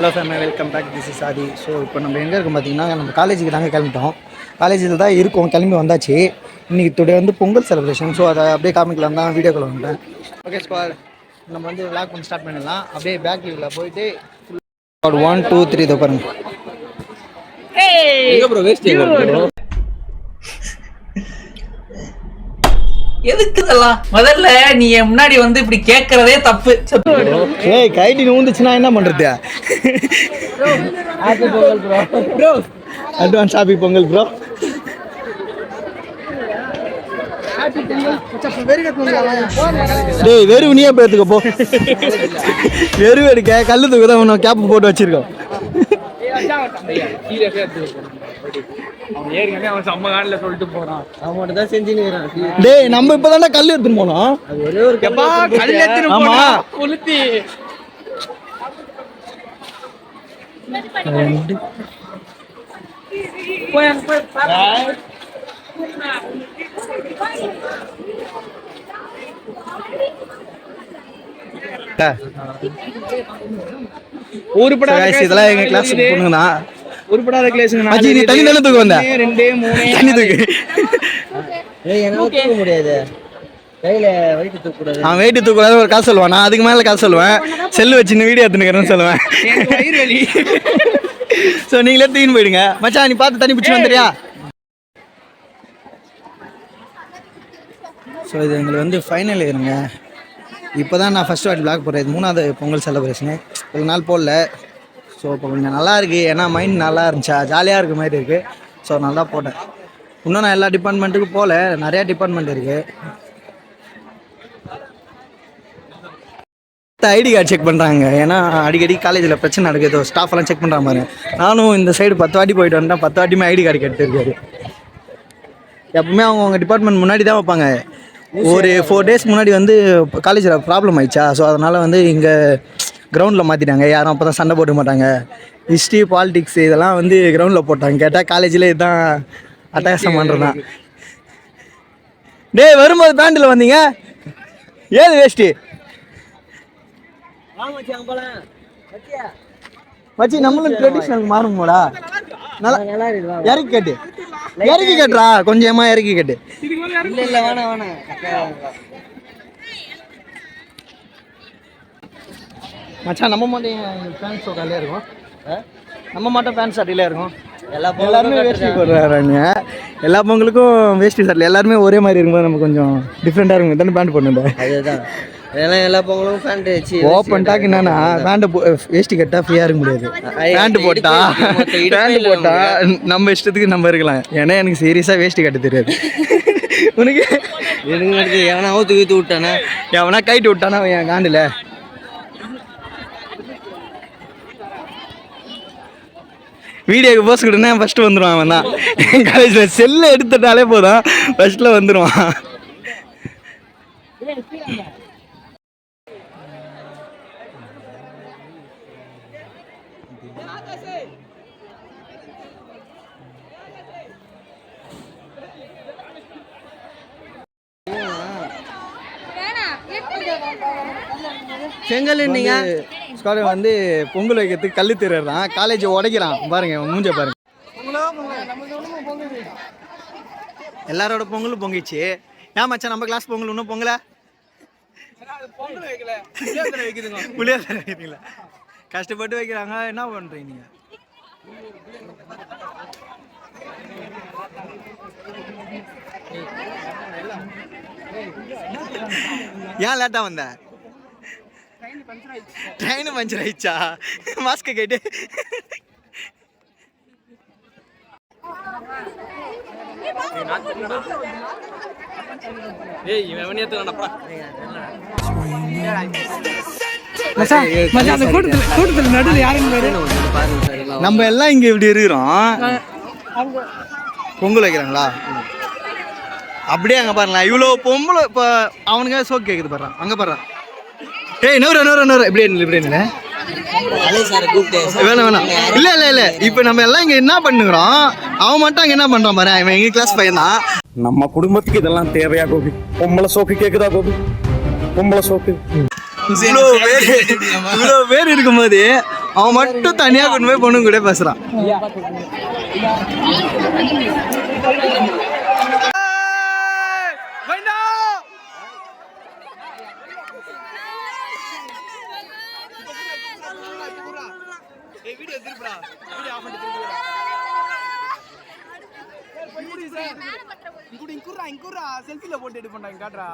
Hello family, welcome back. This is Aadhi. So இப்போ நம்ம எங்கே இருக்கோம் பார்த்தீங்கன்னா, நம்ம காலேஜுக்கு தாங்க கிளம்பிட்டோம். காலேஜில் தான் இருக்கோம், கிளம்பி வந்தாச்சு. இன்றைக்கி டுடே வந்து பொங்கல் செலிப்ரேஷன். ஸோ அதை அப்படியே காமிக்கலாம் தான் வீடியோக்குள்ள வந்துட்டேன். ஓகே ஸ்குவாட், நம்ம வந்து விளாக் பண்ணி ஸ்டார்ட் பண்ணிடலாம். அப்படியே பேக் வியூவில் போயிட்டு 1 2 3 இதை பாருங்க. எதுக்கு இதெல்லாம்? முதல்ல நீ முன்னாடி வந்து இப்படி கேட்கறதே தப்பு. ஏய், கைட்டி நூந்துச்சுன்னா என்ன பண்றது? Happy Pongal bro. Advance happy Pongal bro. டேய், வெறும் நீயே பேத்துக்க போ. வெறும் எடுக்க கல்லு தூக்க தான் ஒன்று கேப் போட்டு வச்சிருக்கோம். டேய், நம்ம இப்பதான்டா கல் எடுத்துன்னு போனோம். ஆமா, இதெல்லாம் எங்க கிளாஸ் பொண்ணுங்கண்ணா. உருப்படாத கிளாஸுங்க. நீ தண்ணி தானே தூக்க வந்த? 2 3 தண்ணி தூக்கு. தூக்க முடியாது, கையில வெயிட் தூக்க கூடாது. அவன் வெயிட் தூக்க கூடாது ஒரு காசு சொல்லுவான். நான் அதுக்கு மேல காசு சொல்லுவேன். செல்லு வச்சு வீடியோ எடுத்துக்கிறேன்னு சொல்லுவேன். வயிறு வலி. ஸோ நீங்களே தூக்கின்னு போயிடுங்க. மச்சான், நீ பார்த்து தண்ணி பிடிச்சி வந்துறியா? ஸோ இது எங்களுக்கு வந்து ஃபைனல் இயருங்க. இப்போ தான் நான் ஃபஸ்ட் வாட்டி பிளாக் போடுறேன். இது 3வது பொங்கல் செலிப்ரேஷனு. ஒரு நாள் போடல. ஸோ இப்போ கொஞ்சம் நல்லா இருக்குது. ஏன்னா மைண்ட் நல்லா இருந்துச்சா, ஜாலியாக இருக்க மாதிரி இருக்குது. ஸோ நல்லா போட்டேன். இன்னும் நான் எல்லா டிபார்ட்மெண்ட்டுக்கும் போகல, நிறையா டிபார்ட்மெண்ட் இருக்குது. ஐடி கார்டு செக் பண்ணுறாங்க. ஏன்னா அடிக்கடி காலேஜில் பிரச்சனை நடக்குது. ஸ்டாஃப் எல்லாம் செக் பண்ணுற மாதிரி. நானும் இந்த சைடு 10 வாட்டி போயிட்டு வந்தேன். 10 வாட்டியுமே ஐடி கார்டு கேட்டுருக்காரு. எப்பவுமே அவங்க டிபார்ட்மெண்ட் முன்னாடி தான் வைப்பாங்க. ஒரு 4 டேஸ் முன்னாடி வந்து காலேஜில் ப்ராப்ளம் ஆயிடுச்சா. ஸோ அதனால் வந்து இங்கே கிரவுண்டில் மாற்றிட்டாங்க. யாரும் அப்போ தான் சண்டை போட மாட்டாங்க. ஹிஸ்ட்ரி, பாலிடிக்ஸ் இதெல்லாம் வந்து கிரவுண்டில் போட்டாங்க. கேட்டால் காலேஜில் இதுதான் அட்டகாசம் பண்ணுறதான். டேய், வரும்போது பேண்டில் வந்தீங்க, ஏது வேஸ்ட்டு மச்சி. நம்மளும் ட்ரெடிஷ்னலுக்கு மாறும்போடா. நல்லா இறக்கி கேட்டு, இறக்கி கேட்டுறா, கொஞ்சமா இறக்கி கேட்டு. இல்லை வேணாம். மச்சான், நம்ம மட்டும் பேண்ட் ஷர்ட்லேயே இருக்கும். நம்ம மட்டும் பேண்ட் ஷர்ட்லேயே இருக்கும். எல்லாருமே வேஷ்டி போடுறாங்க. எல்லா பொங்கலுக்கும் வேஷ்டி ஷர்ட்ல எல்லாருமே ஒரே மாதிரி இருக்கும்போது நம்ம கொஞ்சம் டிஃப்ரெண்டாக இருக்கும். தானே பேண்ட் போடணும். அதுதான் எல்லா பொங்கலும் பேண்ட் வச்சு ஓப்பன் டாக். என்னன்னா பேண்ட்டை வேஷ்டி கட்டா ஃப்ரீயாக இருக்க முடியாது. பேண்ட் போட்டா நம்ம இஷ்டத்துக்கு நம்ம இருக்கலாம். ஏன்னா எனக்கு சீரியஸாக வேஷ்டி கட்ட தெரியாது. உனக்கு எவனா தூக்கி விட்டானா, எவனா கைட்டு விட்டானா என் காண்டில். வீடியோக்கு போஸ்ட் கொடுனா ஃபஸ்ட்டு வந்துடுவான். அவன் தான் என் காலேஜில் செல்லை எடுத்துட்டாலே போதும், ஃபஸ்ட்டில் வந்துடுவான். செங்கல் நீங்க வந்து பொங்கல் வைக்கிறதுக்கு கல்லு திருறான். காலேஜ் உடைக்கிறான் பாருங்க, மூஞ்ச பாருங்க. எல்லாரோட பொங்கலும் பொங்கிச்சு. ஏன் மச்சான், நம்ம கிளாஸ் பொங்கல் இன்னும் பொங்கல? புளியோதரை வைக்கிறீங்களா? கஷ்டப்பட்டு வைக்கிறாங்க. என்ன பண்றீங்க நீங்க? ஏன் லேட்டா வந்த? ட்ரெயின் பஞ்சர் ஆயிடுச்சா? மாஸ்க் கேட்டு நம்ம எல்லாம் இங்க இப்படி இருக்கிறோம். பொங்கல் வைக்கிறாங்களா? அப்படியே அங்க பாருங்களா, இவ்வளோ பொம்பளை. இப்போ அவனுங்க சோக்கு கேட்குது பாரு, அங்க பாரு. ஏய், நூறு இப்படி இல்லை வேணாம். இல்ல இப்ப நம்ம எல்லாம் இங்க என்ன பண்ணுறோம், அவன் மட்டும் அங்க என்ன பண்றான் பாரு. அவன் எங்க கிளாஸ் பையன் தான். நம்ம குடும்பத்துக்கு இதெல்லாம் தேவையா கோபி? பொம்பளை சோக்கு கேக்குதா கோபி? பொம்பளை சோக்கு இவ்வளோ பேர் இருக்கும்போது அவன் மட்டும் தனியா கொண்டு போய் பொண்ணு கூட பேசுறான். செல்ஃபில போட்டு எடுப்பா காட்டுறா.